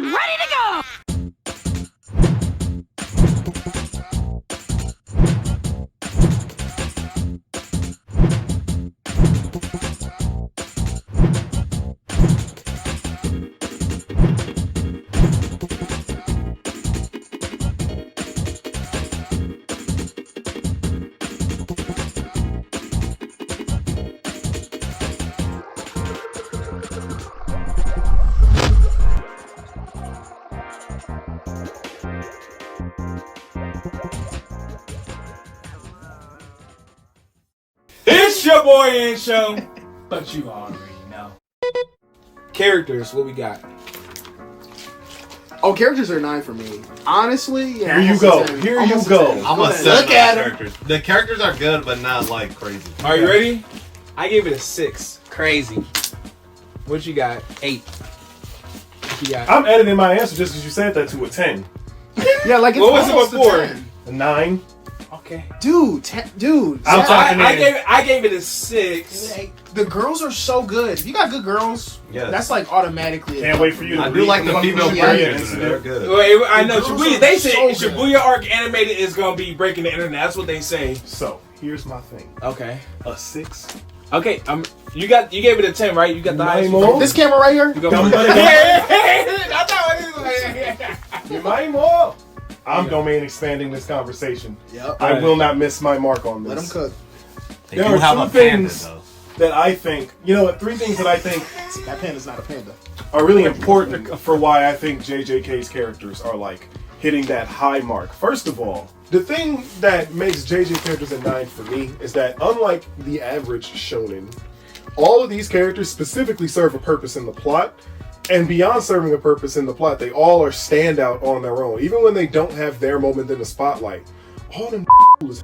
and ready to go! It's your boy NShoH, but you already know. Characters, what we got? Oh, characters are 9 for me. Honestly, yeah. Here you go. I'm gonna look at them. characters. The characters are good, but not like crazy. Are you ready? I gave it a 6. Crazy. What you got? 8. What you got? I'm editing my answer just because you said that to a 10. Yeah, like it's What was it almost a before? 10. A 9. Okay. Dude, dude. I'm talking I gave it a 6. The girls are so good. If you got good girls, Yes. that's like automatically. Can't wait for you to I do like the female Yeah. versions. They're good. Wait, I know The girls Shibuya. are They said so good. Shibuya arc animated is gonna be breaking the internet. That's what they say. So, here's my thing. Okay. A 6. Okay. You gave it a 10, right? You got the highest. more? This camera right here. You go Dumb first. buddy. I thought it was You might more. I'm domain expanding this conversation. Yep. I will not miss my mark on this. Let them cook. They There do are have two a panda, things though. that I think, you know what, 3 things that I think That panda's not a panda. are really important for why I think JJK's characters are like hitting that high mark. First of all, the thing that makes JJ characters a 9 for me is that unlike the average shonen, all of these characters specifically serve a purpose in the plot. And beyond serving a purpose in the plot, they all are standout on their own. Even when they don't have their moment in the spotlight, all them was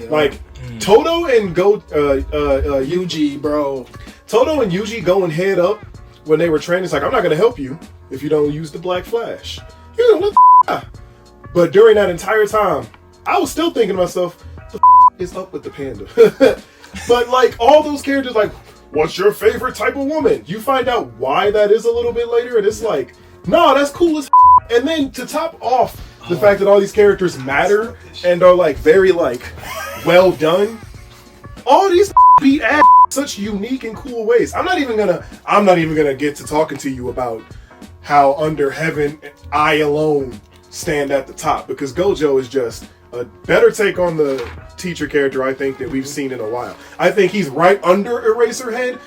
like Toto and Yuji, bro. Toto and Yuji going head up when they were training. It's like, I'm not gonna help you if you don't use the Black Flash. You know what? But during that entire time, I was still thinking to myself, the is up with the panda? But like all those characters, like, what's your favorite type of woman? You find out why that is a little bit later, and it's like, no, that's cool as. And then to top off the fact that all these characters matter and are like very like well done, all these beat ass in such unique and cool ways. I'm not even gonna get to talking to you about how Under Heaven I alone stand at the top, because Gojo is just a better take on the teacher character, I think, that we've seen in a while. I think he's right under Eraserhead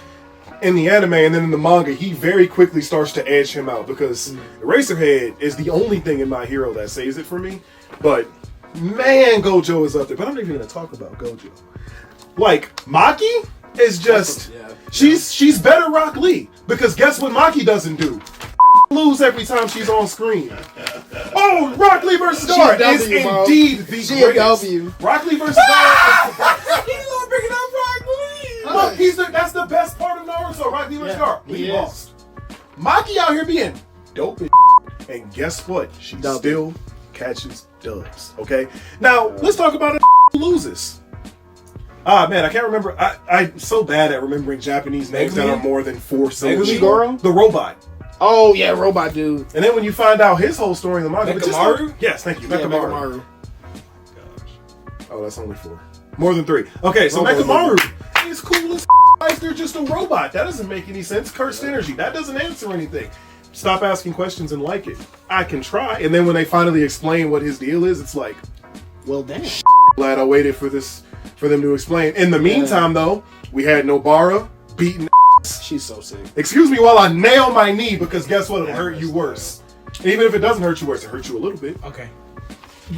in the anime, and then in the manga, he very quickly starts to edge him out, because Eraserhead is the only thing in My Hero that saves it for me. But man, Gojo is up there. But I'm not even going to talk about Gojo. Like, Maki is just... She's better Rock Lee, because guess what Maki doesn't do? Lose every time she's on screen. Oh, Rock Lee vs. Star is indeed the greatest. Rock Lee vs. Star is the best. He's gonna bring it up, Rock Lee. Look, that's the best part of Naruto. Rock Lee vs. Star. We lost. Maki out here being dope as and guess what? She still catches dubs. Okay. Now let's talk about it. Loses. Ah man, I can't remember. I'm so bad at remembering Japanese names that are more than 4 syllables. Megumi? The robot. Oh yeah, robot dude. And then when you find out his whole story in the manga, Mekamaru? Yes, thank you, Yeah, Mekamaru. Oh, that's only 4. More than 3. Okay, so Okay. Mekamaru is cool as like they're just a robot. That doesn't make any sense. Cursed energy. That doesn't answer anything. Stop asking questions and like it. I can try. And then when they finally explain what his deal is, it's like, Well, damn. glad I waited for them to explain. In the meantime, though, we had Nobara beating. She's so sick. Excuse me while I nail my knee, because guess what? It'll hurt you worse. And even if it doesn't hurt you worse, it hurts you a little bit. Okay.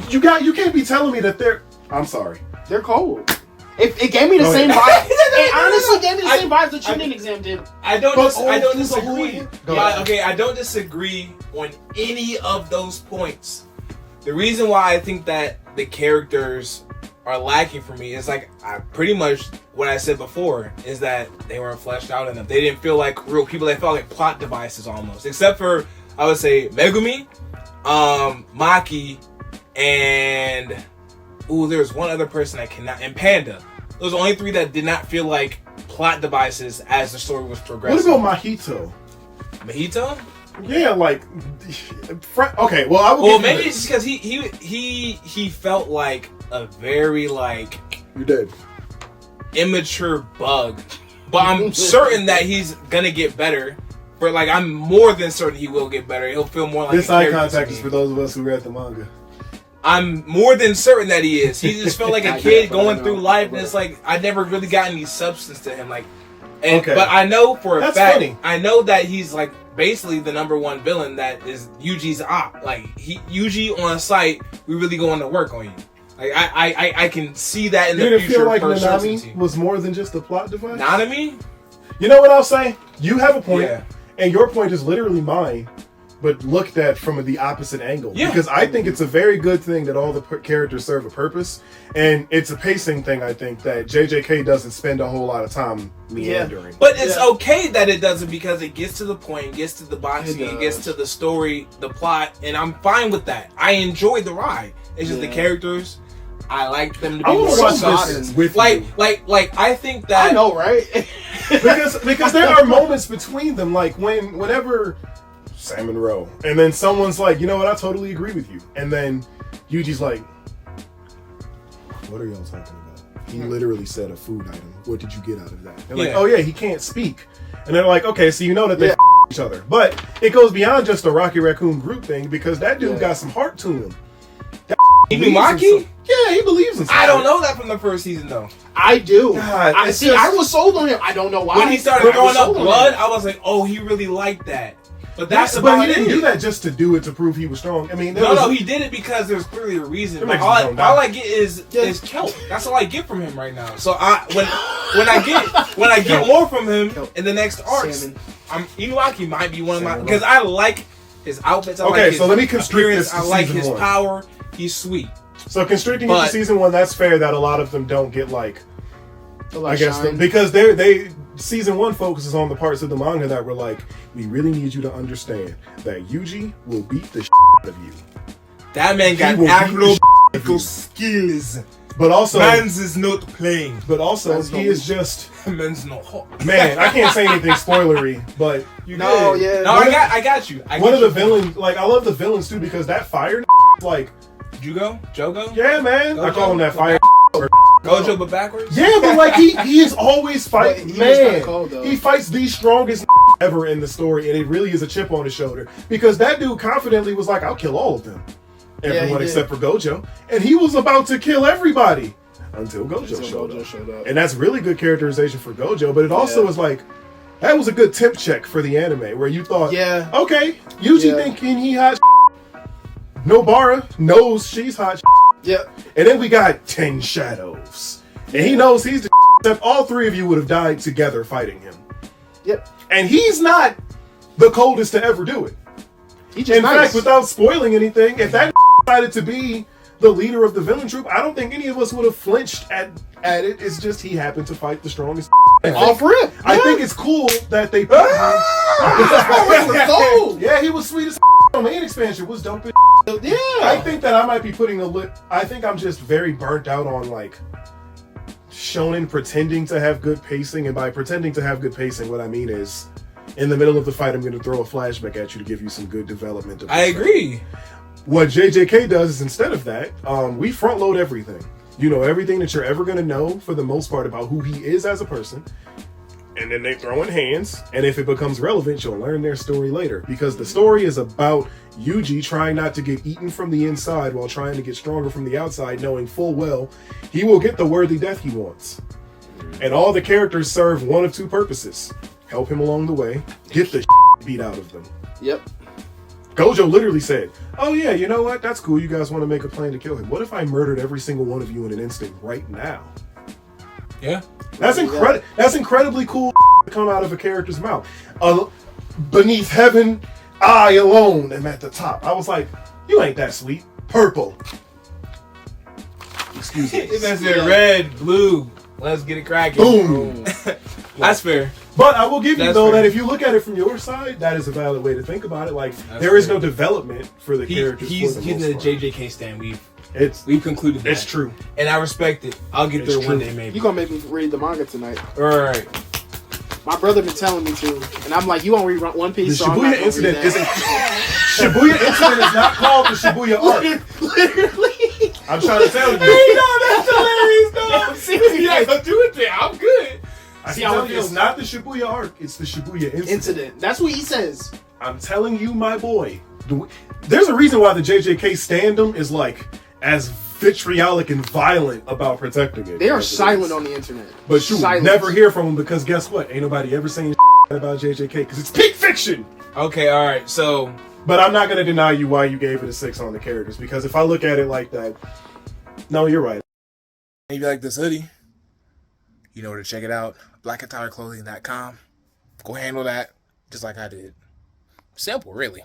You can't be telling me that they're. I'm sorry. They're cold. It gave me the same vibe. It honestly gave me the same vibes that Chunin exam did. I don't disagree. Yeah. Okay, I don't disagree on any of those points. The reason why I think that the characters are lacking for me is like pretty much what I said before, is that they weren't fleshed out enough. They didn't feel like real people. They felt like plot devices almost, except for I would say Megumi, Maki, and there's one other person I cannot, and Panda. Those are the only 3 that did not feel like plot devices as the story was progressing. What about Mahito? Mahito? Yeah, like, okay. Well, I will. Well, give you maybe this. it's because he felt like a very like You're dead. immature bug, but I'm certain that he's gonna get better. For like, I'm more than certain he will get better. He'll feel more like This a eye character to contact me. is for those of us who read the manga. I'm more than certain that he is. He just felt like a I kid get it, but I going know. through life, and it's like I never really got any substance to him. Like, and, Okay. but I know for a That's fact, funny. I know that he's like basically the number one villain that is Yuji's op. Like Yuji on site, we really going to work on you. Like I can see that in You the didn't future feel like for Nanami certainty. was more than just a plot device? Nanami? You know what I'll say? You have a point, Yeah. and your point is literally mine, but looked at from the opposite angle. Yeah. Because I think it's a very good thing that all the characters serve a purpose, and it's a pacing thing, I think, that JJK doesn't spend a whole lot of time meandering. But it's Yeah. okay that it doesn't, because it gets to the point, gets to the boxing, it gets does. to the story, the plot, and I'm fine with that. I enjoy the ride. It's just the Yeah. characters. I like them to be I more want to watch solid. this with Like you. I think that I know, right? because there are moments between them, like whenever Salmon Row, and then someone's like, you know what, I totally agree with you, and then Yuji's like, what are y'all talking about? He literally said a food item. What did you get out of that? They're like, Yeah. oh yeah, he can't speak, and they're like, okay, so you know that they Yeah. each other, but it goes beyond just a Rocky Raccoon group thing, because that dude Yeah. got some heart to him. Inumaki? Yeah, he believes in I don't something. know that from the first season though. I do. God, I it's see. just- I was sold on him. I don't know why. When he started but I was throwing up sold on blood, him. I was like, oh, he really liked that. But that's but about he didn't it. do that just to do it to prove he was strong. I mean, there No, was, no, he did it because there's clearly a reason. That But makes all, his own all die. I get is kelp. That's all I get from him right now. So when I get more from him in the next arcs, Salmon. Inuyaki might be one of my, Salmon. because I like his outfits. I Okay, like his so let me constrict appearance. this to I like season his one. power. He's sweet. So constricting it But- to season 1, that's fair that a lot of them don't get like, I guess, Shine. because they season 1 focuses on the parts of the manga that were like, we really need you to understand that Yuji will beat the out of you. That man got He will beat the acrobatical skills. But also, Man's is not playing. but also Man's he no- is just, Man's no hot. man, I can't say anything spoilery, but You No, did. yeah. No, I got you. one of the villains, like, I love the villains too, because that fire, like, Jogo? yeah, man, I call him that fire. Gojo, but backwards? Yeah, but like he is always fighting. But he was Man, kinda cold, though. he fights the strongest ever in the story, and it really is a chip on his shoulder because that dude confidently was like, "I'll kill all of them, everyone he did. except for Gojo," and he was about to kill everybody until Gojo showed up. And that's really good characterization for Gojo, but it also Yeah. is like that was a good temp check for the anime where you thought, Yeah. okay, Yuji Yeah. thinking he hot. Nobara knows she's hot. Yep. And then we got 10 shadows. And he knows he's the except all three of you would have died together fighting him. Yep. And he's not the coldest to ever do it. He just In nice. fact, without spoiling anything, if that decided to be the leader of the villain troop, I don't think any of us would have flinched at it. It's just he happened to fight the strongest. Off rip. I think it's cool that they put was cold. Yeah, he was sweet as on main expansion was dope as Yeah. I think that I might be putting a lip. I think I'm just very burnt out on like shonen pretending to have good pacing, and by pretending to have good pacing, what I mean is, in the middle of the fight, I'm going to throw a flashback at you to give you some good development. Of I agree. What JJK does is instead of that, we front load everything. You know everything that you're ever going to know for the most part about who he is as a person. And then they throw in hands, and if it becomes relevant, you'll learn their story later. Because the story is about Yuji trying not to get eaten from the inside while trying to get stronger from the outside, knowing full well he will get the worthy death he wants. And all the characters serve one of two purposes. Help him along the way, get the beat out of them. Yep. Gojo literally said, oh yeah, you know what? That's cool. You guys want to make a plan to kill him. What if I murdered every single one of you in an instant right now? Yeah. That's incredible. That's incredibly cool to come out of a character's mouth. Beneath heaven, I alone am at the top. I was like, you ain't that sweet. Purple. Excuse me. That's it. Red, blue. Let's get it cracking. Boom. That's fair. But I will give you That's though fair. that if you look at it from your side, that is a valid way to think about it. Like there is fair. no development for the characters. He's for the in most the part. JJK stand. It's concluded that. it's true. And I respect it. I'll get It's there one true. day maybe. You gonna make me read the manga tonight? All right. My brother been telling me to, and I'm like, you won't read One The Piece, so I'm not Shibuya gonna incident read isn't. that. Shibuya incident is not called the Shibuya arc. Literally. I'm trying to tell you. Hey, no, that's hilarious, though. I'm serious. Yeah, go do it there. I'm good. I See can how tell it you it's feels. not the Shibuya arc. It's the Shibuya incident. That's what he says. I'm telling you, my boy. There's a reason why the JJK standum is like as vitriolic and violent about protecting it. They are as it silent is. on the internet. But you will Silence. never hear from them because guess what? Ain't nobody ever saying about JJK because it's peak fiction. Okay, all right. So, But I'm not gonna deny you why you gave it a 6 on the characters because if I look at it like that, no, you're right. if you like this hoodie, you know where to check it out. blackattireclothing.com. Go handle that just like I did. Simple, really.